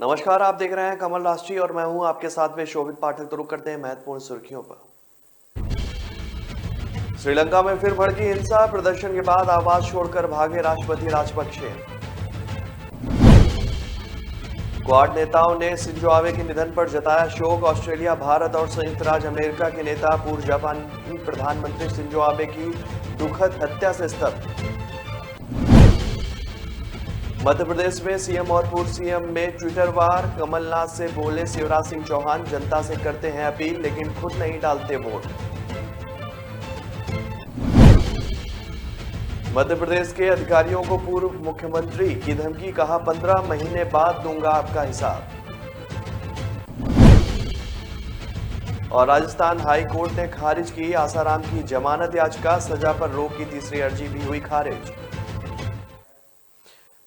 नमस्कार, आप देख रहे हैं कमल राष्ट्रीय और मैं हूं आपके साथ में शोभित पाठक। तो रुक करते हैं महत्वपूर्ण सुर्खियों पर। श्रीलंका में फिर भड़की हिंसा, प्रदर्शन के बाद आवास छोड़कर भागे राष्ट्रपति राजपक्षे। क्वाड नेताओं ने शिंजो आबे के निधन पर जताया शोक। ऑस्ट्रेलिया, भारत और संयुक्त राज्य अमेरिका के नेता पूर्व जापानी प्रधानमंत्री शिंजो आबे की दुखद हत्या से स्तब्ध। मध्य प्रदेश में सीएम और पूर्व सीएम में ट्विटर वार, कमलनाथ से बोले शिवराज सिंह चौहान, जनता से करते हैं अपील लेकिन खुद नहीं डालते वोट। मध्य प्रदेश के अधिकारियों को पूर्व मुख्यमंत्री की धमकी, कहा 15 महीने बाद दूंगा आपका हिसाब। और राजस्थान हाई कोर्ट ने खारिज की आसाराम की जमानत याचिका, सजा पर रोक की तीसरी अर्जी भी हुई खारिज।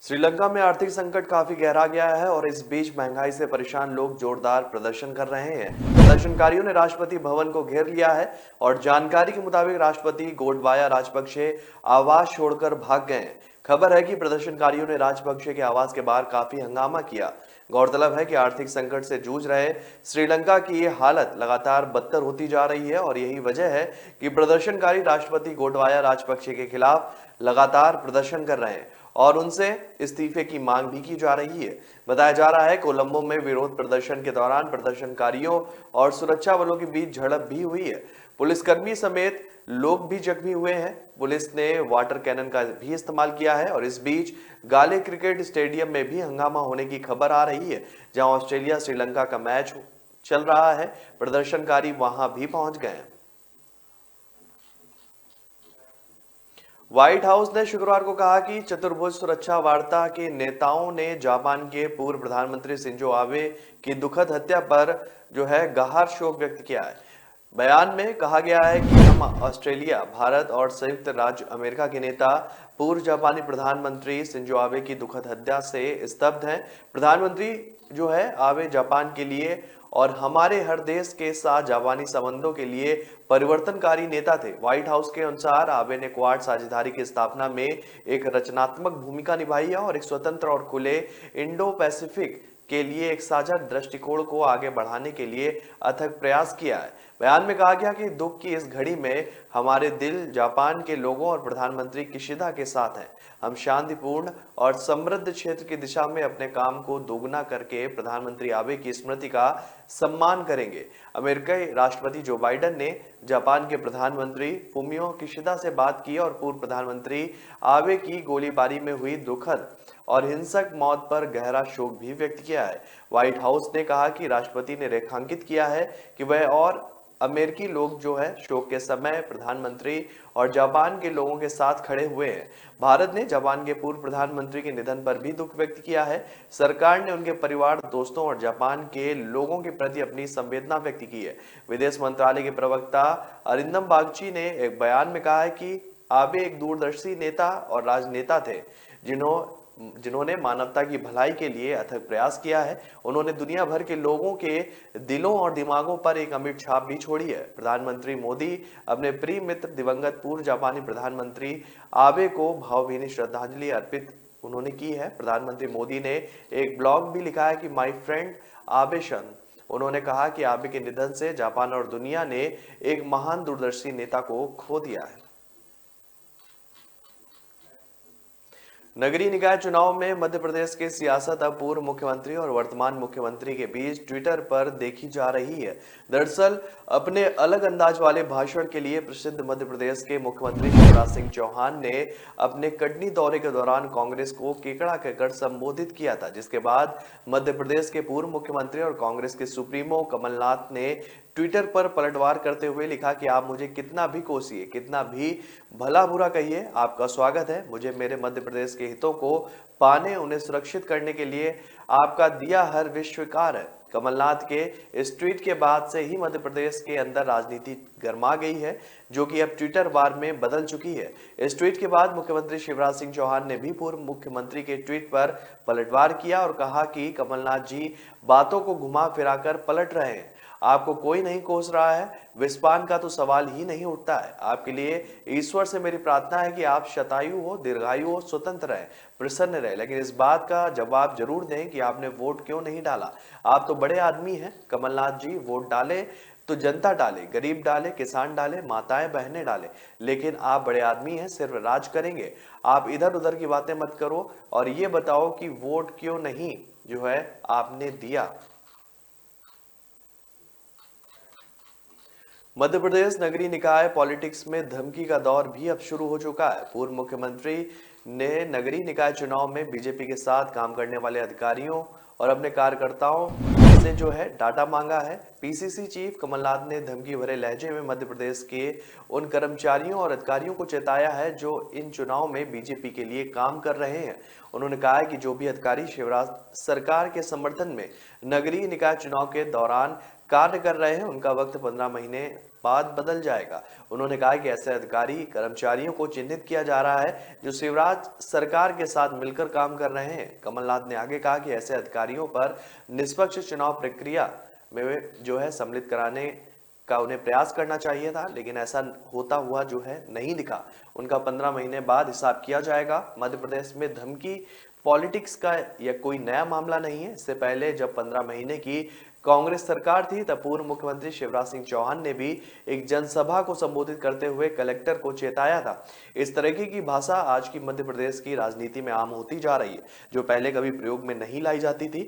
श्रीलंका में आर्थिक संकट काफी गहरा गया है और इस बीच महंगाई से परेशान लोग जोरदार प्रदर्शन कर रहे हैं। प्रदर्शनकारियों ने राष्ट्रपति भवन को घेर लिया है और जानकारी के मुताबिक राष्ट्रपति गोटबाया राजपक्षे आवास छोड़कर भाग गए। खबर है कि प्रदर्शनकारियों ने राजपक्षे के आवास के बाहर काफी हंगामा किया। गौरतलब है कि आर्थिक संकट से जूझ रहे श्रीलंका की ये हालत लगातार बदतर होती जा रही है और यही वजह है कि प्रदर्शनकारी राष्ट्रपति गोटबाया राजपक्षे के खिलाफ लगातार प्रदर्शन कर रहे हैं और उनसे इस्तीफे की मांग भी की जा रही है। बताया जा रहा है कोलंबो में विरोध प्रदर्शन के दौरान प्रदर्शनकारियों और सुरक्षा बलों के बीच झड़प भी हुई है। पुलिसकर्मी समेत लोग भी जख्मी हुए हैं। पुलिस ने वाटर कैनन का भी इस्तेमाल किया है और इस बीच गाले क्रिकेट स्टेडियम में भी हंगामा होने की खबर आ रही है, जहां ऑस्ट्रेलिया श्रीलंका का मैच चल रहा है। प्रदर्शनकारी वहां भी पहुंच गए हैं। व्हाइट हाउस ने शुक्रवार को कहा कि चतुर्भुज सुरक्षा वार्ता के नेताओं ने जापान के पूर्व प्रधानमंत्री शिंजो आबे की दुखद हत्या पर गहरा शोक व्यक्त किया है। बयान में कहा गया है कि हम ऑस्ट्रेलिया, भारत और संयुक्त राज्य अमेरिका के नेता पूर्व जापानी प्रधानमंत्री शिंजो आबे की दुखद हत्या से स्तब्ध हैं। प्रधानमंत्री आबे जापान के लिए और हमारे हर देश के साथ जापानी संबंधों के लिए परिवर्तनकारी नेता थे। व्हाइट हाउस के अनुसार आबे ने क्वाड साझेदारी की स्थापना में एक रचनात्मक भूमिका निभाई है और एक स्वतंत्र और खुले इंडो पैसिफिक के लिए एक साझा दृष्टिकोण को आगे बढ़ाने के लिए अथक प्रयास किया है। बयान में कहा गया कि दुख की इस घड़ी में हमारे दिल जापान के लोगों और प्रधानमंत्री किशिदा के साथ हैं। हम शांतिपूर्ण और समृद्ध क्षेत्र की दिशा में अपने काम को दोगुना करके प्रधानमंत्री आबे की स्मृति का सम्मान करेंगे। अमेरिकी राष्ट्रपति जो बाइडेन ने जापान के प्रधानमंत्री फुमियो किशिदा से बात की और पूर्व प्रधानमंत्री आबे की गोलीबारी में हुई दुखद और हिंसक मौत पर गहरा शोक भी व्यक्त किया है। व्हाइट हाउस ने कहा कि राष्ट्रपति ने रेखांकित किया है कि वह और अमेरिकी लोग शोक के समय प्रधानमंत्री और जापान के लोगों के साथ खड़े हुए हैं। भारत ने जापान के पूर्व प्रधानमंत्री के निधन पर भी दुख व्यक्त किया है। सरकार ने उनके परिवार, दोस्तों और जापान के लोगों के प्रति अपनी संवेदना व्यक्त की है। विदेश मंत्रालय के प्रवक्ता अरिंदम बागची ने एक बयान में कहा है कि आबे एक दूरदर्शी नेता और राजनेता थे जिन्होंने मानवता की भलाई के लिए अथक प्रयास किया है। उन्होंने दुनिया भर के लोगों के दिलों और दिमागों पर एक अमिट छाप भी छोड़ी है। प्रधानमंत्री मोदी अपने प्रिय मित्र दिवंगत पूर्व जापानी प्रधानमंत्री आबे को भावभीनी श्रद्धांजलि अर्पित उन्होंने की है। प्रधानमंत्री मोदी ने एक ब्लॉग भी लिखा है कि माय फ्रेंड आबे शन। उन्होंने कहा कि आबे के निधन से जापान और दुनिया ने एक महान दूरदर्शी नेता को खो दिया है। नगरीय निकाय चुनाव में मध्य प्रदेश की सियासत अब पूर्व मुख्यमंत्री और वर्तमान मुख्यमंत्री के बीच ट्विटर पर देखी जा रही है। दरअसल अपने अलग अंदाज वाले भाषण के लिए प्रसिद्ध मध्य प्रदेश के मुख्यमंत्री शिवराज सिंह चौहान ने अपने कटनी दौरे के दौरान कांग्रेस को केकड़ा कहकर संबोधित किया था, जिसके बाद मध्य प्रदेश के पूर्व मुख्यमंत्री और कांग्रेस के सुप्रीमो कमलनाथ ने ट्विटर पर पलटवार करते हुए लिखा कि आप मुझे कितना भी कोसिए, कितना भी भला बुरा कहिए, आपका स्वागत है। मुझे मेरे मध्य प्रदेश के हितों को पाने, उन्हें सुरक्षित करने के लिए आपका दिया हर विश्व स्वीकार है। कमलनाथ के इस ट्वीट के बाद से ही मध्य प्रदेश के अंदर राजनीति गर्मा गई है, जो कि अब ट्विटर वार में बदल चुकी है। इस ट्वीट के बाद मुख्यमंत्री शिवराज सिंह चौहान ने भी पूर्व मुख्यमंत्री के ट्वीट पर पलटवार किया और कहा कि कमलनाथ जी बातों को घुमा फिराकर पलट रहे हैं। आपको कोई नहीं कोस रहा है, विस्पान का तो सवाल ही नहीं उठता है। आपके लिए ईश्वर से मेरी प्रार्थना है कि आप शतायु हो, दीर्घायु हो, स्वतंत्र रहें। प्रसन्न रहे, लेकिन इस बात का जवाब जरूर दें कि आपने वोट क्यों नहीं डाला। आप तो बड़े आदमी हैं कमलनाथ जी, वोट डाले तो जनता डाले, गरीब डाले, किसान डाले, माताएं बहनें डाले, लेकिन आप बड़े आदमी हैं, सिर्फ राज करेंगे। आप इधर उधर की बातें मत करो और ये बताओ कि वोट क्यों नहीं जो है आपने दिया। मध्य प्रदेश नगरीय निकाय पॉलिटिक्स में धमकी का दौर भी अब शुरू हो चुका है। पूर्व मुख्यमंत्री ने नगरीय निकाय चुनाव में बीजेपी के साथ काम करने वाले अधिकारियों और अपने कार्यकर्ताओं से जो है डाटा मांगा है। पीसीसी चीफ कमलनाथ ने धमकी भरे लहजे में मध्य प्रदेश के उन कर्मचारियों और अधिकारियों को चेताया है जो इन चुनाव में बीजेपी के लिए काम कर रहे हैं। उन्होंने कहा है कि जो भी अधिकारी शिवराज सरकार के समर्थन में नगरीय निकाय चुनाव के दौरान कार्य कर रहे हैं, उनका वक्त 15 महीने बाद बदल जाएगा। उन्होंने कहा कि ऐसे अधिकारी कर्मचारियों को चिन्हित किया जा रहा है जो शिवराज सरकार के साथ मिलकर काम कर रहे हैं। कमलनाथ ने आगे कहा कि ऐसे अधिकारियों पर निष्पक्ष चुनाव प्रक्रिया में जो है सम्मिलित कराने का उन्हें प्रयास करना चाहिए था, लेकिन ऐसा होता हुआ जो है नहीं दिखा। उनका 15 महीने बाद हिसाब किया जाएगा। मध्य प्रदेश में धमकी पॉलिटिक्स का यह कोई नया मामला नहीं है। इससे पहले जब 15 महीने की कांग्रेस सरकार थी तब पूर्व मुख्यमंत्री शिवराज सिंह चौहान ने भी एक जनसभा को संबोधित करते हुए कलेक्टर को चेताया था। इस तरह की भाषा आज की मध्य प्रदेश की राजनीति में आम होती जा रही है, जो पहले कभी प्रयोग में नहीं लाई जाती थी।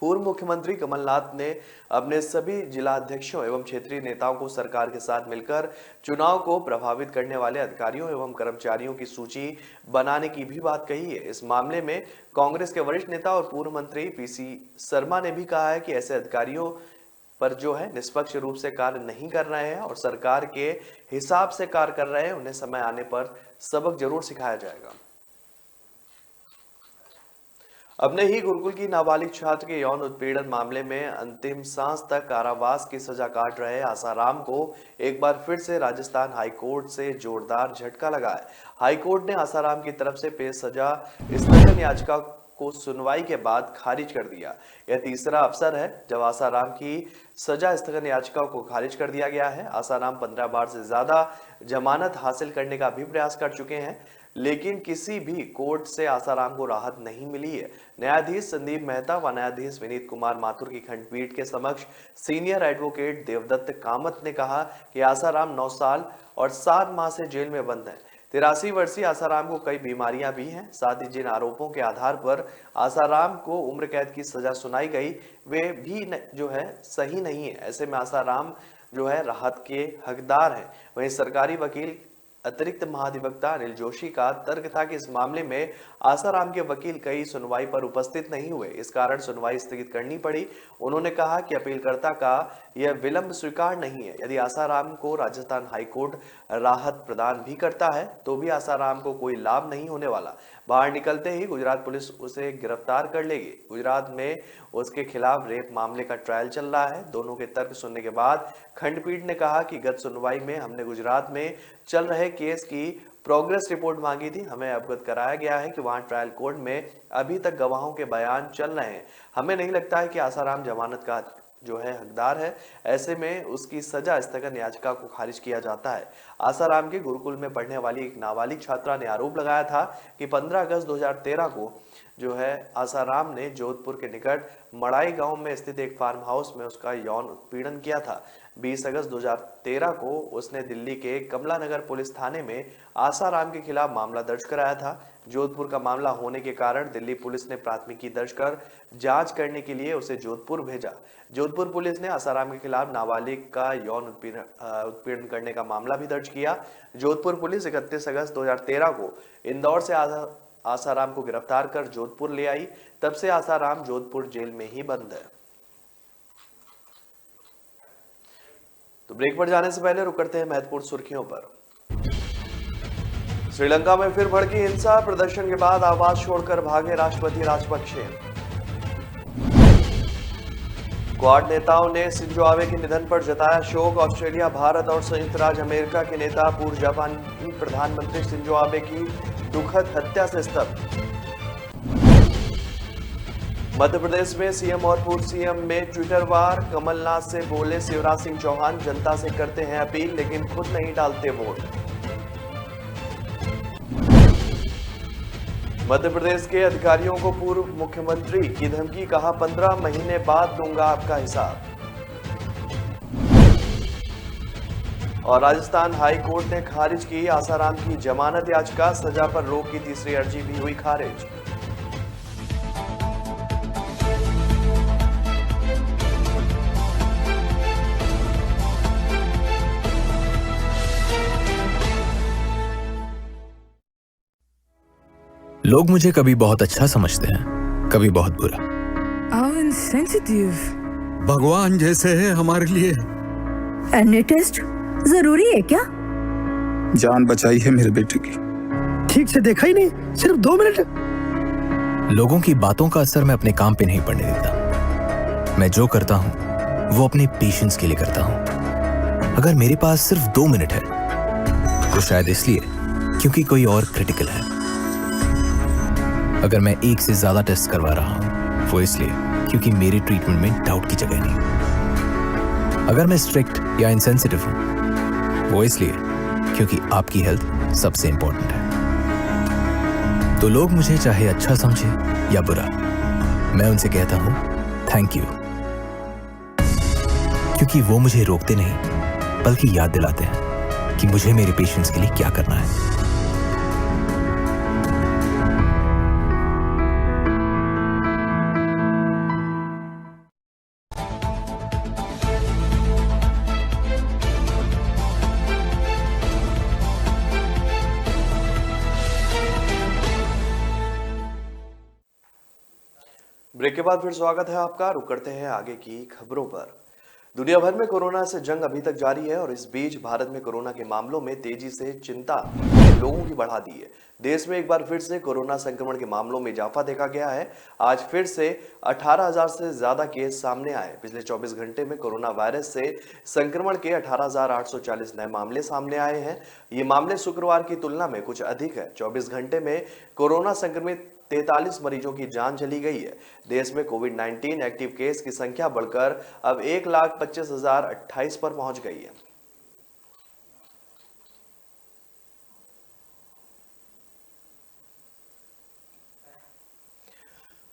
पूर्व मुख्यमंत्री कमलनाथ ने अपने सभी जिला अध्यक्षों एवं क्षेत्रीय नेताओं को सरकार के साथ मिलकर चुनाव को प्रभावित करने वाले अधिकारियों एवं कर्मचारियों की सूची बनाने की भी बात कही है। इस मामले में कांग्रेस के वरिष्ठ नेता और पूर्व मंत्री पीसी शर्मा ने भी कहा है कि ऐसे अधिकारियों पर जो है निष्पक्ष रूप से कार्य नहीं कर रहे हैं और सरकार के हिसाब से कार्य कर रहे हैं, उन्हें समय आने पर सबक जरूर सिखाया जाएगा। अपने ही गुरुकुल की नाबालिग छात्र के यौन उत्पीड़न मामले में अंतिम सांस तक कारावास की सजा काट रहे आसाराम को एक बार फिर से राजस्थान हाईकोर्ट से जोरदार झटका लगा है। हाईकोर्ट ने आसाराम की तरफ से पेश सजा स्थगन याचिका को सुनवाई के बाद खारिज कर दिया। यह तीसरा अवसर है जब आसाराम की सजा स्थगन याचिका को खारिज कर दिया गया है। आसाराम 15 बार से ज्यादा जमानत हासिल करने का भी प्रयास कर चुके हैं, लेकिन किसी भी कोर्ट से आसाराम को राहत नहीं मिली है। न्यायाधीश संदीप मेहता व न्यायाधीश विनीत कुमार माथुर की खंडपीठ के समक्ष सीनियर एडवोकेट देवदत्त कामत ने कहा कि आसाराम 9 साल और 7 माह से जेल में बंद है। 83 वर्षीय आसाराम को कई बीमारियां भी हैं। साथ ही जिन आरोपों के आधार पर आसाराम को उम्र कैद की सजा सुनाई गई वे भी जो है सही नहीं है। ऐसे में आसाराम जो है राहत के हकदार हैं। वहीं सरकारी वकील अतिरिक्त महाधिवक्ता अनिल जोशी का तर्क था कि इस मामले में आसाराम के वकील कई सुनवाई पर उपस्थित नहीं हुए, इस कारण सुनवाई स्थगित करनी पड़ी। उन्होंने कहा कि अपीलकर्ता का यह विलंब स्वीकार नहीं है। यदि आसाराम को राजस्थान हाईकोर्ट राहत प्रदान भी करता है तो भी आसाराम को कोई लाभ नहीं होने वाला। बाहर निकलते ही गुजरात पुलिस उसे गिरफ्तार कर लेगी। गुजरात में उसके खिलाफ रेप मामले का ट्रायल चल रहा है। दोनों के तर्क सुनने के बाद खंडपीठ ने कहा कि गत सुनवाई में हमने गुजरात में चल रहे केस की प्रोग्रेस रिपोर्ट मांगी थी। हमें अवगत कराया गया है कि वहां ट्रायल कोर्ट में अभी तक गवाहों के बयान चल रहे हैं। हमें नहीं लगता है कि आसाराम जमानत का जो है हकदार है। ऐसे में उसकी सजा स्थगन याचिका को खारिज किया जाता है। आसाराम के गुरुकुल में पढ़ने वाली एक नाबालिग छात्रा ने आरोप लगाया था कि 15 अगस्त 2013 को जो है आसाराम ने जोधपुर के निकट मड़ाई गांव में स्थित एक फार्म हाउस में उसका यौन उत्पीड़न किया था। 20 अगस्त 2013 को उसने दिल्ली के कमला नगर पुलिस थाने में आसाराम के खिलाफ मामला दर्ज कराया था। जोधपुर का मामला होने के कारण दिल्ली पुलिस ने प्राथमिकी दर्ज कर जांच करने के लिए उसे जोधपुर भेजा। जोधपुर पुलिस ने आसाराम के खिलाफ नाबालिग का यौन उत्पीड़न करने का मामला भी दर्ज किया। जोधपुर पुलिस 31 अगस्त 2013 को इंदौर से आसाराम को गिरफ्तार कर जोधपुर ले आई। तब से आसाराम जोधपुर जेल में ही बंद है। तो ब्रेक पर जाने से पहले रुक करते हैं महत्वपूर्ण सुर्खियों पर। श्रीलंका में फिर भड़की हिंसा, प्रदर्शन के बाद आवास छोड़कर भागे राष्ट्रपति राजपक्षे। क्वाड नेताओं ने शिंजो आबे के निधन पर जताया शोक। ऑस्ट्रेलिया, भारत और संयुक्त राज्य अमेरिका के नेता पूर्व जापानी प्रधानमंत्री शिंजो आबे की दुखद हत्या से स्तब्ध। मध्य प्रदेश में सीएम और पूर्व सीएम में ट्विटर वार, कमलनाथ से बोले शिवराज सिंह चौहान, जनता से करते हैं अपील लेकिन खुद नहीं डालते वोट। मध्य प्रदेश के अधिकारियों को पूर्व मुख्यमंत्री की धमकी, कहा 15 महीने बाद दूंगा आपका हिसाब। और राजस्थान हाई कोर्ट ने खारिज की आसाराम की जमानत याचिका, सजा पर रोक की तीसरी अर्जी भी हुई खारिज। लोग मुझे कभी बहुत अच्छा समझते हैं, कभी बहुत बुरा। सेंसिटिव। भगवान जैसे है हमारे लिए। एनी टेस्ट जरूरी है क्या? जान बचाई है मेरे बेटे की। ठीक से देखा ही नहीं, सिर्फ 2 मिनट। लोगों की बातों का असर मैं अपने काम पे नहीं पड़ने देता। मैं जो करता हूं वो अपने पेशेंस के लिए करता हूं। अगर मेरे पास सिर्फ 2 मिनट है तो शायद इसलिए क्योंकि कोई और क्रिटिकल है। अगर मैं 1 से ज्यादा टेस्ट करवा रहा हूं वो इसलिए क्योंकि मेरे ट्रीटमेंट में डाउट की जगह नहीं। अगर मैं स्ट्रिक्ट या इनसेंसिटिव हूं वो इसलिए क्योंकि आपकी हेल्थ सबसे इंपॉर्टेंट है। तो लोग मुझे चाहे अच्छा समझे या बुरा, मैं उनसे कहता हूं थैंक यू, क्योंकि वो मुझे रोकते नहीं बल्कि याद दिलाते हैं कि मुझे मेरे पेशेंट्स के लिए क्या करना है। ब्रेक के बाद फिर स्वागत है आपका। रुक करते हैं आगे की खबरों पर। दुनिया भर में कोरोना से जंग अभी तक जारी है और इस बीच भारत में कोरोना के मामलों में तेजी से चिंता लोगों की बढ़ा दी है। देश में एक बार फिर से कोरोना संक्रमण के मामलों में इजाफा देखा गया है। आज फिर से 18,000 से ज्यादा केस सामने आए। पिछले 24 घंटे में कोरोना वायरस से संक्रमण के 18,840 नए मामले सामने आए हैं। ये मामले शुक्रवार की तुलना में कुछ अधिक है। 24 घंटे में कोरोना संक्रमित 43 मरीजों की जान चली गई है। देश में कोविड-19 एक्टिव केस की संख्या बढ़कर अब 1,25,028 पर पहुंच गई है।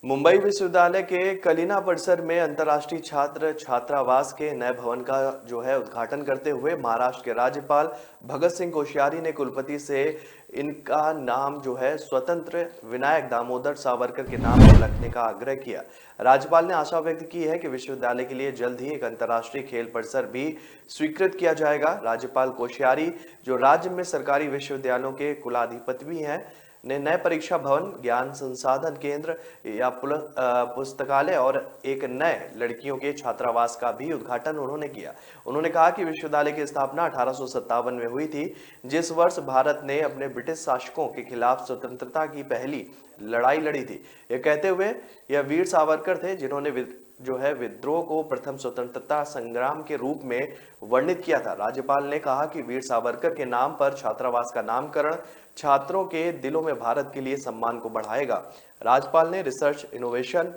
मुंबई विश्वविद्यालय के कलिना परिसर में अंतर्राष्ट्रीय छात्र छात्रावास के नए भवन का जो है उद्घाटन करते हुए महाराष्ट्र के राज्यपाल भगत सिंह कोश्यारी ने कुलपति से इनका नाम जो है स्वतंत्र विनायक दामोदर सावरकर के नाम पर रखने का आग्रह किया। राज्यपाल ने आशा व्यक्त की है कि विश्वविद्यालय के लिए जल्द ही एक अंतर्राष्ट्रीय खेल परिसर भी स्वीकृत किया जाएगा। राज्यपाल कोश्यारी, जो राज्य में सरकारी विश्वविद्यालयों के कुलाधिपति भी हैं, ने नए परीक्षा भवन, ज्ञान संसाधन केंद्र या पुस्तकालय और एक नए लड़कियों के छात्रावास का भी उद्घाटन उन्होंने किया। उन्होंने कहा कि विश्वविद्यालय की स्थापना 1857 में हुई थी, जिस वर्ष भारत ने अपने ब्रिटिश शासकों के खिलाफ स्वतंत्रता की पहली लड़ाई लड़ी थी। यह कहते हुए यह वीर सावरकर थे जिन्होंने जो है विद्रोह को प्रथम स्वतंत्रता संग्राम के रूप में वर्णित किया था। राज्यपाल ने कहा कि वीर सावरकर के नाम पर छात्रावास का नामकरण छात्रों के दिलों में भारत के लिए सम्मान को बढ़ाएगा। राज्यपाल ने रिसर्च, इनोवेशन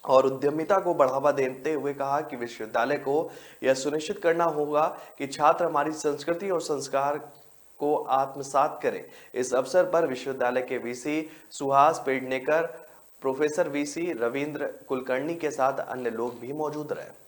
और उद्यमिता को बढ़ावा देते हुए कहा कि विश्वविद्यालय को यह सुनिश्चित करना होगा कि छात्र हमारी संस्कृति और संस्कार को आत्मसात करें। इस अवसर पर विश्वविद्यालय के VC Suhas Pednekar, professor VC Ravindra Kulkarni के साथ अन्य लोग भी मौजूद रहे।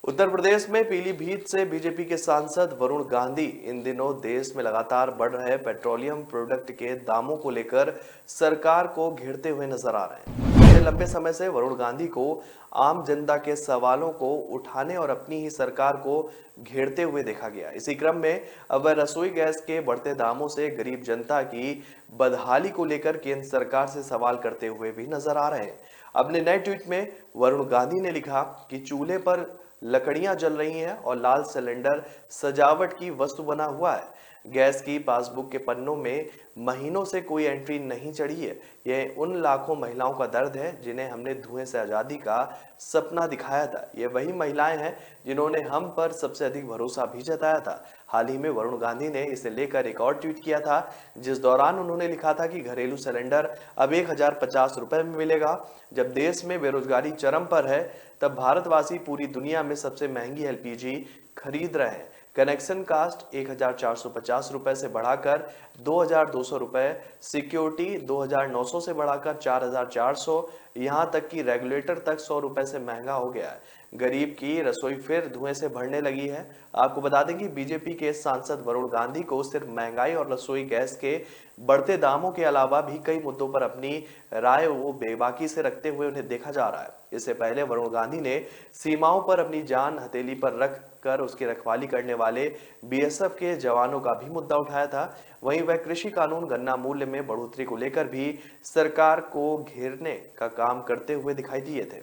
उत्तर प्रदेश में पीलीभीत से बीजेपी के सांसद वरुण गांधी इन दिनों देश में लगातार बढ़ रहे पेट्रोलियम प्रोडक्ट के दामों को लेकर सरकार को घेरते हुए नजर आ रहे हैं। पिछले लंबे समय से वरुण गांधी को आम जनता के सवालों को उठाने और अपनी ही सरकार को घेरते हुए देखा गया। इसी क्रम में अब रसोई गैस के बढ़ते दामों से गरीब जनता की बदहाली को लेकर केंद्र सरकार से सवाल करते हुए भी नजर आ रहे हैं। अपने नए ट्वीट में वरुण गांधी ने लिखा कि चूल्हे पर लकड़ियां जल रही हैं और लाल सिलेंडर सजावट की वस्तु बना हुआ है। गैस की पासबुक के पन्नों में महीनों से कोई एंट्री नहीं चढ़ी है। यह उन लाखों महिलाओं का दर्द है जिन्हें हमने धुएं से आजादी का सपना दिखाया था। ये वही महिलाएं हैं जिन्होंने हम पर सबसे अधिक भरोसा भी जताया था। हाल ही में वरुण गांधी ने इसे लेकर एक और ट्वीट किया था, जिस दौरान उन्होंने लिखा था कि घरेलू सिलेंडर अब 1,050 रुपए में मिलेगा। जब देश में बेरोजगारी चरम पर है, तब भारतवासी पूरी दुनिया में सबसे महंगी एलपीजी खरीद रहे हैं। कनेक्शन कास्ट 1,450 रुपए से बढ़ाकर 2,200 रुपए, सिक्योरिटी 2,900 से बढ़ाकर 4,400, यहां तक कि रेगुलेटर तक 100 रुपए से महंगा हो गया है। गरीब की रसोई फिर धुएं से भरने लगी है। आपको बता दें कि बीजेपी के सांसद वरुण गांधी को सिर्फ महंगाई और रसोई गैस के बढ़ते दामों के अलावा भी कई मुद्दों पर अपनी राय वो बेबाकी से रखते हुए उन्हें देखा जा रहा है। इससे पहले वरुण गांधी ने सीमाओं पर अपनी जान हथेली पर रख कर उसकी रखवाली करने वाले बीएसएफ के जवानों का भी मुद्दा उठाया था। वहीं वह कृषि कानून, गन्ना मूल्य में बढ़ोतरी को लेकर भी सरकार को घेरने का काम करते हुए दिखाई दिए थे।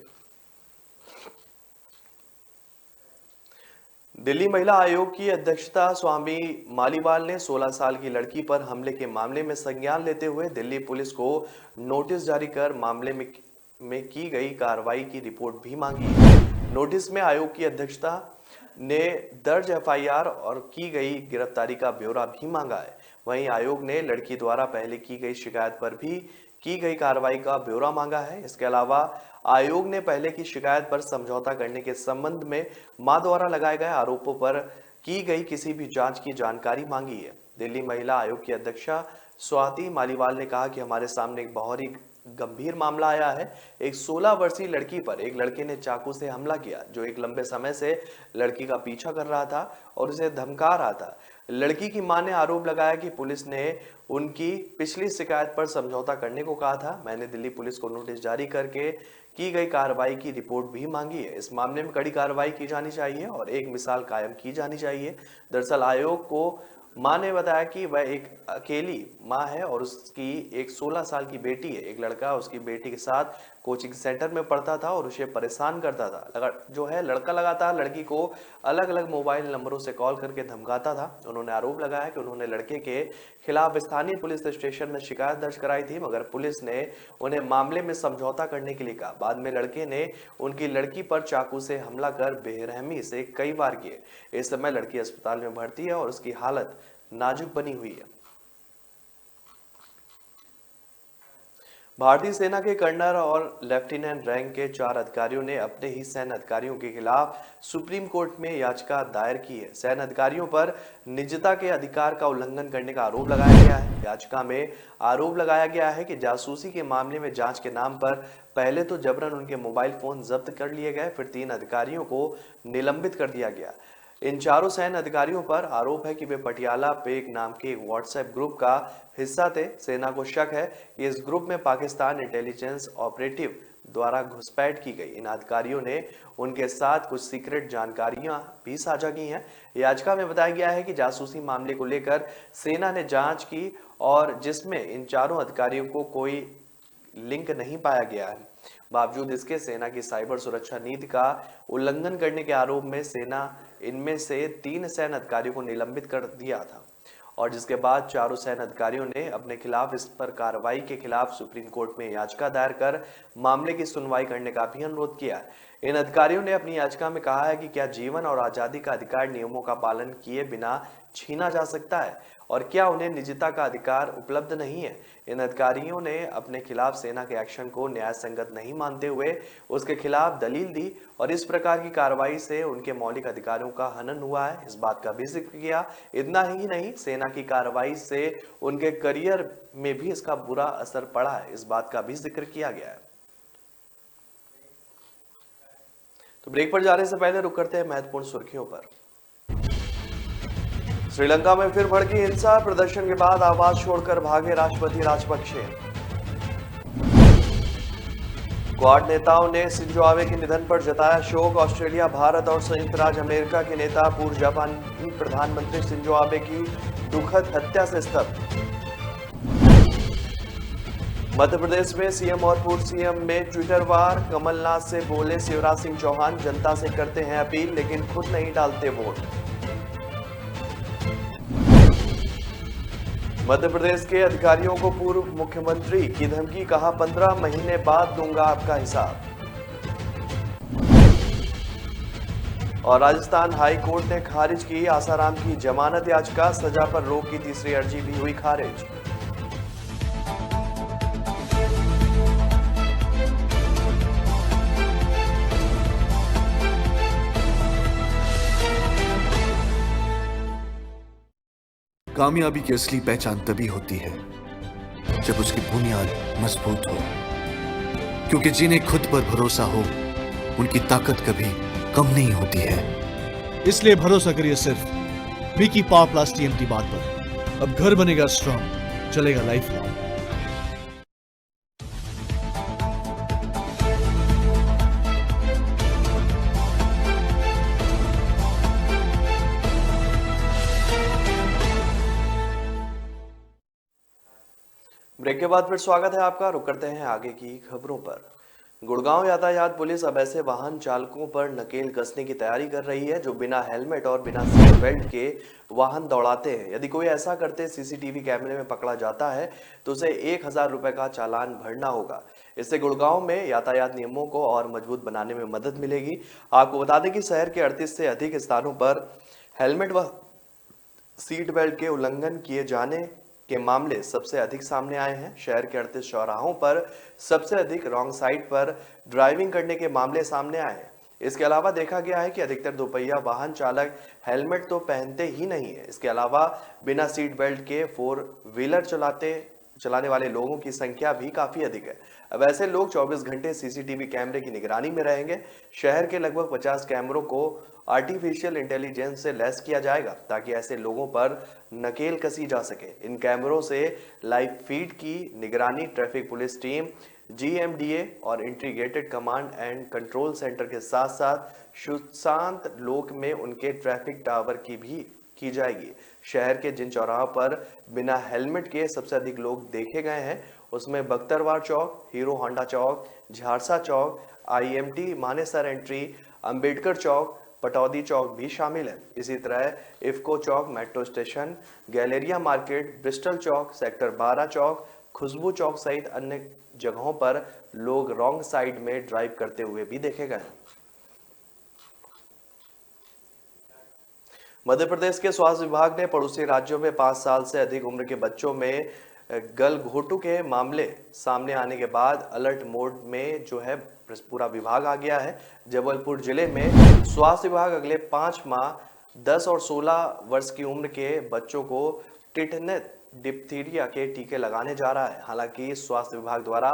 दिल्ली महिला आयोग की अध्यक्षता स्वामी मालीवाल ने 16 साल की लड़की पर हमले के मामले में संज्ञान लेते हुए दिल्ली पुलिस को नोटिस जारी कर मामले में की गई कार्रवाई की रिपोर्ट भी मांगी है। नोटिस में आयोग की अध्यक्षता ने दर्ज एफआईआर और की गई गिरफ्तारी का ब्यौरा भी मांगा है। वहीं आयोग ने लड़की द्वारा पहले की गई शिकायत पर भी की गई कार्रवाई का ब्यौरा मांगा है। इसके अलावा आयोग ने पहले की शिकायत पर समझौता करने के संबंध में मां द्वारा लगाए गए आरोपों पर की गई किसी भी जांच की जानकारी मांगी है। दिल्ली महिला आयोग की अध्यक्षा स्वाति मालीवाल ने कहा कि हमारे सामने एक बहुत ही गंभीर मामला आया है। एक 16 वर्षीय लड़की पर एक लड़के ने चाकू से हमला किया, जो एक लंबे समय से लड़की का पीछा कर रहा था और उसे धमका रहा था। लड़की की मां ने आरोप लगाया कि पुलिस ने उनकी पिछली शिकायत पर समझौता करने को कहा था। मैंने दिल्ली पुलिस को नोटिस जारी करके की गई कार्रवाई की रिपोर्ट भी मांगी है। इस मामले में कड़ी कार्रवाई की जानी चाहिए और एक मिसाल कायम की जानी चाहिए। दरअसल आयोग को मां ने बताया कि वह एक अकेली मां है और उसकी एक 16 साल की बेटी है। एक लड़का उसकी बेटी के साथ कोचिंग सेंटर में पढ़ता था और उसे परेशान करता था। लड़का लगातार लड़की को अलग अलग मोबाइल नंबरों से कॉल करके धमकाता था। उन्होंने आरोप लगाया कि उन्होंने लड़के के खिलाफ स्थानीय पुलिस स्टेशन में शिकायत दर्ज कराई थी, मगर पुलिस ने उन्हें मामले में समझौता करने के लिए कहा। बाद में लड़के ने उनकी लड़की पर चाकू से हमला कर बेरहमी से कई बार किए। इस समय लड़की अस्पताल में भर्ती है और उसकी हालत नाजुक बनी हुई है। भारतीय सेना के कर्नल और लेफ्टिनेंट रैंक के 4 अधिकारियों ने अपने ही सैन्य अधिकारियों के खिलाफ सुप्रीम कोर्ट में याचिका दायर की है। सैन्य अधिकारियों पर निजता के अधिकार का उल्लंघन करने का आरोप लगाया गया है। याचिका में आरोप लगाया गया है कि जासूसी के मामले में जांच के नाम पर पहले तो जबरन उनके मोबाइल फोन जब्त कर लिए गए, फिर 3 अधिकारियों को निलंबित कर दिया गया। इन चारों सैन्य अधिकारियों पर आरोप है कि वे पटियाला पेक नाम के एक व्हाट्सएप ग्रुप का हिस्सा थे। सेना को शक है कि इस ग्रुप में पाकिस्तान इंटेलिजेंस ऑपरेटिव द्वारा घुसपैठ की गई। इन अधिकारियों ने उनके साथ कुछ सीक्रेट जानकारियां भी साझा की हैं। याचिका में बताया गया है कि जासूसी मामले को लेकर सेना ने जांच की और जिसमें इन चारों अधिकारियों को कोई लिंक नहीं पाया गया है। बावजूद इसके सेना की साइबर सुरक्षा नीति का उल्लंघन करने के आरोप में सेना इनमें से 3 सैन्य अधिकारियों को निलंबित कर दिया था और जिसके बाद चारों सैन्य अधिकारियों ने अपने खिलाफ इस पर कार्रवाई के खिलाफ सुप्रीम कोर्ट में याचिका दायर कर मामले की सुनवाई करने का भी अनुरोध किया है। इन अधिकारियों ने अपनी याचिका में कहा है कि क्या जीवन और आजादी का अधिकार नियमों का पालन किए बिना छीना जा सकता है और क्या उन्हें निजता का अधिकार उपलब्ध नहीं है। इन अधिकारियों ने अपने खिलाफ सेना के एक्शन को न्याय संगत नहीं मानते हुए उसके खिलाफ दलील दी और इस प्रकार की कार्रवाई से उनके मौलिक अधिकारों का हनन हुआ है। इस बात का भी जिक्र किया। इतना ही नहीं, सेना की कार्रवाई से उनके करियर में भी इसका बुरा असर पड़ा है, इस बात का भी जिक्र किया गया है। तो ब्रेक पर जाने से पहले रुक करते हैं महत्वपूर्ण सुर्खियों पर। श्रीलंका में फिर भड़की हिंसा, प्रदर्शन के बाद आवास छोड़कर भागे राष्ट्रपति राजपक्षे। क्वाड नेताओं ने शिंजो आबे के निधन पर जताया शोक। ऑस्ट्रेलिया, भारत और संयुक्त राज्य अमेरिका के नेता पूर्व जापानी प्रधानमंत्री शिंजो आबे की दुखद हत्या से स्तब्ध। मध्य प्रदेश में सीएम और पूर्व सीएम में ट्विटर वार, कमलनाथ से बोले शिवराज सिंह चौहान, जनता से करते हैं अपील लेकिन खुद नहीं डालते वोट। मध्य प्रदेश के अधिकारियों को पूर्व मुख्यमंत्री की धमकी, कहा 15 महीने बाद दूंगा आपका हिसाब। और राजस्थान हाई कोर्ट ने खारिज की आसाराम की जमानत याचिका, सजा पर रोक की तीसरी अर्जी भी हुई खारिज। कामयाबी की असली पहचान तभी होती है जब उसकी बुनियाद मजबूत हो, क्योंकि जिन्हें खुद पर भरोसा हो उनकी ताकत कभी कम नहीं होती है। इसलिए भरोसा करिए सिर्फ विकी पावर प्लस टीएमटी बात पर। अब घर बनेगा स्ट्रांग, चलेगा लाइफ लॉन्ग। ब्रेक के बाद फिर स्वागत है आपका। रुक करते हैं आगे की खबरों पर। गुड़गांव यातायात पुलिस अब ऐसे वाहन चालकों पर नकेल कसने की तैयारी कर रही है जो बिना हेलमेट और बिना सीट बेल्ट के वाहन दौड़ाते हैं। यदि कोई ऐसा करते सीसीटीवी कैमरे में पकड़ा जाता है तो उसे 1000 रुपए का चालान भरना होगा। इससे गुड़गांव में यातायात नियमों को और मजबूत बनाने में मदद मिलेगी। आपको बता दें कि शहर के 38 से अधिक स्थानों पर हेलमेट व सीट बेल्ट के उल्लंघन किए जाने के मामले सबसे अधिक सामने आए हैं। शहर के 38 चौराहों पर सबसे अधिक रॉन्ग साइड पर ड्राइविंग करने के मामले सामने आए हैं। इसके अलावा देखा गया है कि अधिकतर दोपहिया वाहन चालक हेलमेट तो पहनते ही नहीं है। इसके अलावा बिना सीट बेल्ट के 4 व्हीलर चलाने वाले लोगों की संख्या भी काफी अधिक है। अब ऐसे लोग 24 घंटे सीसीटीवी कैमरे की निगरानी में रहेंगे। शहर के लगभग 50 कैमरों को आर्टिफिशियल इंटेलिजेंस से लैस किया जाएगा ताकि ऐसे लोगों पर नकेल कसी जा सके। इन कैमरों से लाइव फीड की निगरानी ट्रैफिक पुलिस टीम, GMDA और integrated command and control centre के साथ साथ सुशांत लोक में उनके ट्रैफिक टावर की भी की जाएगी। शहर के जिन चौराहों पर बिना हेलमेट के सबसे अधिक लोग देखे गए हैं उसमें बख्तरवार चौक, हीरो होंडा चौक, झारसा चौक, IMT मानेसर एंट्री, अंबेडकर चौक, पटौदी चौक भी शामिल है। इसी तरह इफ्को चौक, metro station, galleria market, Bristol चौक, सेक्टर 12 चौक, खुशबू चौक सहित अन्य जगहों पर लोग रॉन्ग साइड में ड्राइव करते हुए भी देखे गए। मध्य प्रदेश के स्वास्थ्य विभाग ने पड़ोसी राज्यों में 5 साल से अधिक उम्र के बच्चों में गलघोटू के मामले सामने आने के बाद अलर्ट मोड में जो है पूरा विभाग आ गया है। जबलपुर जिले में स्वास्थ्य विभाग अगले 5 माह 10 और 16 वर्ष की उम्र के बच्चों को टिटनेस डिप्थीरिया के टीके लगाने जा रहा है। हालांकि स्वास्थ्य विभाग द्वारा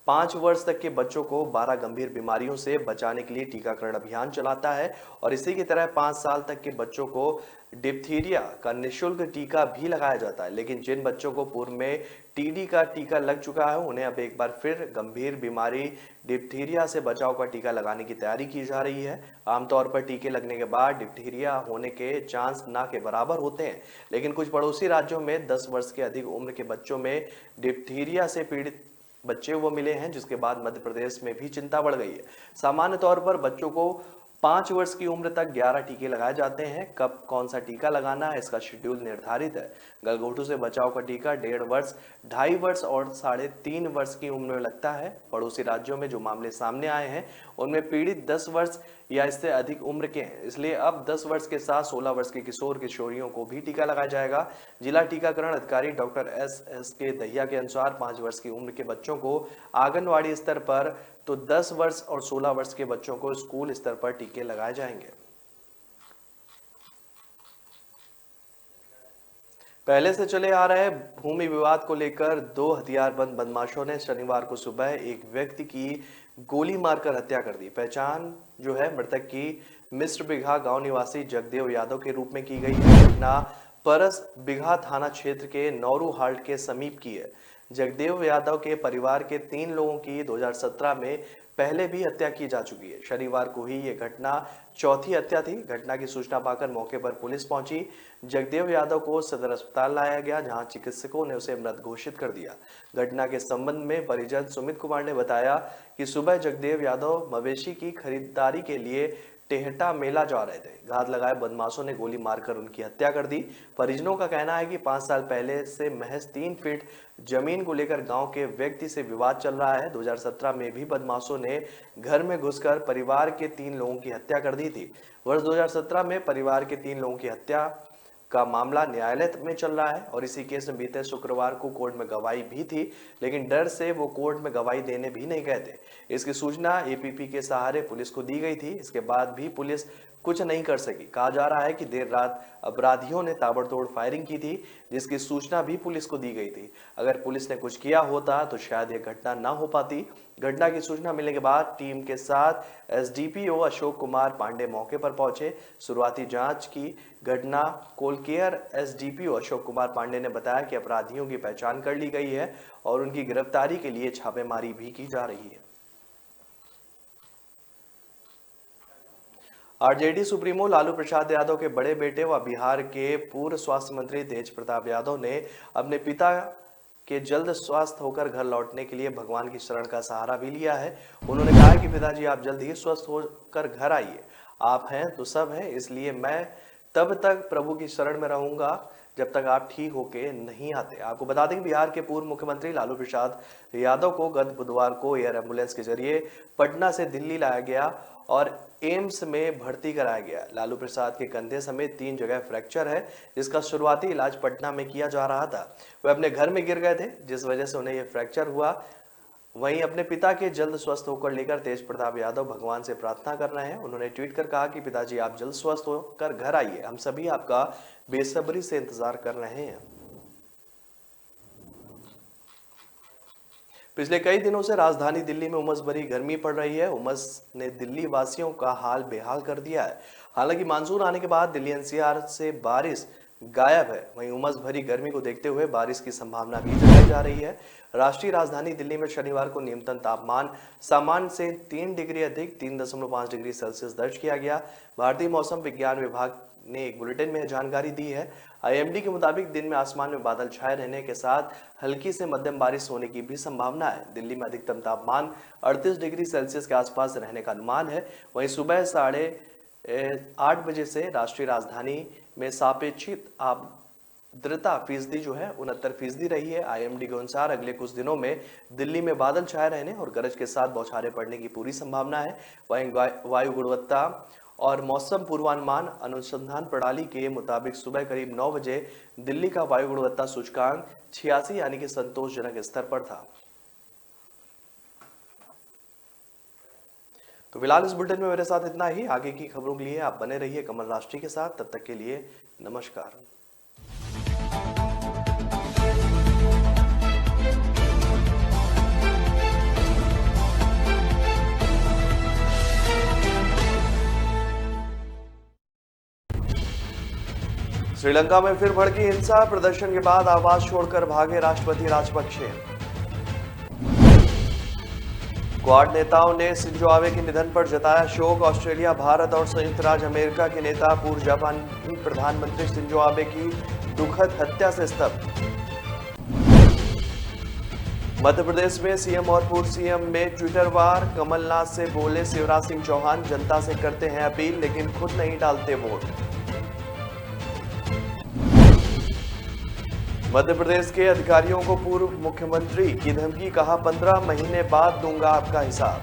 5 वर्ष तक के बच्चों को 12 गंभीर बीमारियों से बचाने के लिए टीकाकरण अभियान चलाता है और इसी की तरह 5 साल तक के बच्चों को डिप्थीरिया का निःशुल्क टीका भी लगाया जाता है। लेकिन जिन बच्चों को पूर्व में TD का टीका लग चुका है उन्हें अब एक बार फिर गंभीर बीमारी डिप्थीरिया से बचाव का टीका लगाने की तैयारी की जा रही है। आमतौर पर टीके लगने के बाद डिप्थीरिया होने के चांस ना के बराबर होते हैं, लेकिन कुछ पड़ोसी राज्यों में 10 वर्ष के अधिक उम्र के बच्चों में डिप्थीरिया से पीड़ित बच्चे वो मिले हैं, जिसके बाद मध्य प्रदेश में भी चिंता बढ़ गई है। सामान्य तौर पर बच्चों को 5 वर्ष की उम्र तक 11 टीके लगाए जाते हैं। कब कौन सा टीका लगाना है इसका शेड्यूल निर्धारित है। गलघोटू से बचाव का टीका 1.5 वर्ष, 2.5 वर्ष और 3.5 वर्ष की उम्र में लगता है। पड़ोसी राज्यों में जो मामले सामने आए हैं उनमें पीड़ित 10 वर्ष या इससे अधिक उम्र के हैं, इसलिए अब 10 वर्ष के साथ 16 वर्ष के किशोर किशोरियों को भी टीका लगाया जाएगा। जिला टीकाकरण अधिकारी डॉक्टर SSK दहिया के अनुसार 5 वर्ष की उम्र के बच्चों को आंगनवाड़ी स्तर पर तो 10 वर्ष और 16 वर्ष के बच्चों को स्कूल स्तर पर टीके लगाए जाएंगे। पहले से चले आ रहे भूमि विवाद को लेकर 2 हथियारबंद बदमाशों ने शनिवार को सुबह एक व्यक्ति की गोली मारकर हत्या कर दी। पहचान जो है मृतक की मिस्र बिघा गांव निवासी जगदेव यादव के रूप में की गई है। घटना परस बिघा थाना क्षेत्र के नौरू हाल्ट के समीप की है। जगदेव यादव के परिवार के 3 लोगों की 2017 में पहले भी हत्या की जा चुकी है। शनिवार को ही यह घटना चौथी हत्या थी। घटना की सूचना पाकर मौके पर पुलिस पहुंची। जगदेव यादव को सदर अस्पताल लाया गया, जहां चिकित्सकों ने उसे मृत घोषित कर दिया। घटना के संबंध में परिजन सुमित कुमार ने बताया कि सुबह जगदेव यादव मवेशी की खरीदारी के लिए टेहटा मेला जा रहे थे। घात लगाए बदमाशों ने गोली मारकर उनकी हत्या कर दी। परिजनों का कहना है कि 5 साल पहले से महज 3 फीट जमीन को लेकर गांव के व्यक्ति से विवाद चल रहा है। 2017 में भी बदमाशों ने घर में घुसकर परिवार के 3 लोगों की हत्या कर दी थी। वर्ष 2017 में परिवार के 3 लोगों की हत्या का मामला न्यायालय में चल रहा है और इसी केस में बीते शुक्रवार को कोर्ट में गवाही भी थी, लेकिन डर से वो कोर्ट में गवाही देने भी नहीं गए थे। इसकी सूचना APP के सहारे पुलिस को दी गई थी। इसके बाद भी पुलिस कुछ नहीं कर सकी। कहा जा रहा है कि देर रात अपराधियों ने ताबड़तोड़ फायरिंग की थी, जिसकी सूचना भी पुलिस को दी गई थी। अगर पुलिस ने कुछ किया होता तो शायद यह घटना ना हो पाती। घटना की सूचना मिलने के बाद टीम के साथ एसडीपीओ अशोक कुमार पांडे मौके पर पहुंचे। शुरुआती जांच की घटना कोलकेयर एसडीपीओ अशोक कुमार पांडे ने बताया कि अपराधियों की पहचान कर ली गई है और उनकी गिरफ्तारी के लिए छापेमारी भी की जा रही है। आरजेडी सुप्रीमो लालू प्रसाद यादव के बड़े बेटे व बिहार के पूर्व स्वास्थ्य मंत्री तेज प्रताप यादव ने अपने पिता के जल्द स्वस्थ होकर घर लौटने के लिए भगवान की शरण का सहारा भी लिया है। उन्होंने कहा कि पिताजी आप जल्द ही स्वस्थ होकर घर आइए, आप हैं तो सब हैं, इसलिए मैं तब तक प्रभु की शरण में रहूंगा जब तक आप ठीक होके नहीं आते। आपको बता दें कि बिहार के पूर्व मुख्यमंत्री लालू प्रसाद यादव को गत बुधवार को एयर एम्बुलेंस के जरिए पटना से दिल्ली लाया गया और एम्स में भर्ती कराया गया। लालू प्रसाद के कंधे समेत 3 जगह फ्रैक्चर है, जिसका शुरुआती इलाज पटना में किया जा रहा था। वे अपने घर में गिर गए थे, जिस वजह से उन्हें यह फ्रैक्चर हुआ। वहीं अपने पिता के जल्द स्वस्थ होकर लेकर तेज प्रताप यादव भगवान से प्रार्थना कर रहे हैं। उन्होंने ट्वीट कर कहा कि पिताजी आप जल्द स्वस्थ होकर घर आइए, हम सभी आपका बेसब्री से इंतजार कर रहे हैं। पिछले कई दिनों से राजधानी दिल्ली में उमस भरी गर्मी पड़ रही है। उमस ने दिल्ली वासियों का हाल बेहाल कर दिया है। हालांकि मानसून आने के बाद दिल्ली एनसीआर से बारिश गायब है, वहीं उमस भरी गर्मी को देखते हुए बारिश की संभावना भी जताई जा रही है। राष्ट्रीय राजधानी दिल्ली में शनिवार को न्यूनतम तापमान सामान्य से 3 डिग्री अधिक 3.5 डिग्री सेल्सियस दर्ज किया गया। भारतीय मौसम विज्ञान विभाग ने एक बुलेटिन में जानकारी दी है। आईएमडी के मुताबिक दिन में आसमान में बादल छाए रहने के साथ हल्की से मध्यम बारिश होने की भी संभावना है। दिल्ली में अधिकतम तापमान 38 डिग्री सेल्सियस के आसपास रहने का अनुमान है। वहीं सुबह 8:30 बजे से राष्ट्रीय राजधानी में सापेक्षिक आर्द्रता फीसदी जो है 69% रही है। आईएमडी के अनुसार अगले कुछ दिनों में दिल्ली में बादल छाए रहने और गरज के साथ बौछारें पड़ने की पूरी संभावना है। वहीं वायु गुणवत्ता और मौसम पूर्वानुमान अनुसंधान प्रणाली के मुताबिक सुबह करीब 9 बजे दिल्ली का वायु गुणवत्ता सूचकांक 86 यानी कि संतोषजनक स्तर पर था। तो फिलहाल इस बुलेटिन में मेरे साथ इतना ही। आगे की खबरों के लिए आप बने रहिए कमल राष्ट्रीय के साथ। तब तक के लिए नमस्कार। श्रीलंका में फिर भड़की हिंसा, प्रदर्शन के बाद आवास छोड़कर भागे राष्ट्रपति राजपक्षे। क्वाड नेताओं ने शिंजो आबे के निधन पर जताया शोक। ऑस्ट्रेलिया, भारत और संयुक्त राज्य अमेरिका के नेता पूर्व जापानी प्रधानमंत्री शिंजो आबे की दुखद हत्या से स्तब्ध। मध्य प्रदेश में सीएम और पूर्व सीएम में ट्विटर वार, कमलनाथ से बोले शिवराज सिंह चौहान जनता से करते हैं अपील लेकिन खुद नहीं डालते वोट। मध्य प्रदेश के अधिकारियों को पूर्व मुख्यमंत्री की धमकी, कहा 15 महीने बाद दूंगा आपका हिसाब।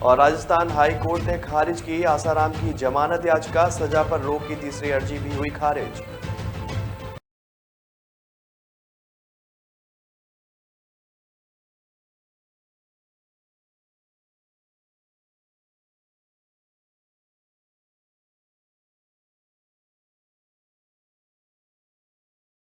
और राजस्थान हाई कोर्ट ने खारिज की आसाराम की जमानत याचिका, सजा पर रोक की तीसरी अर्जी भी हुई खारिज।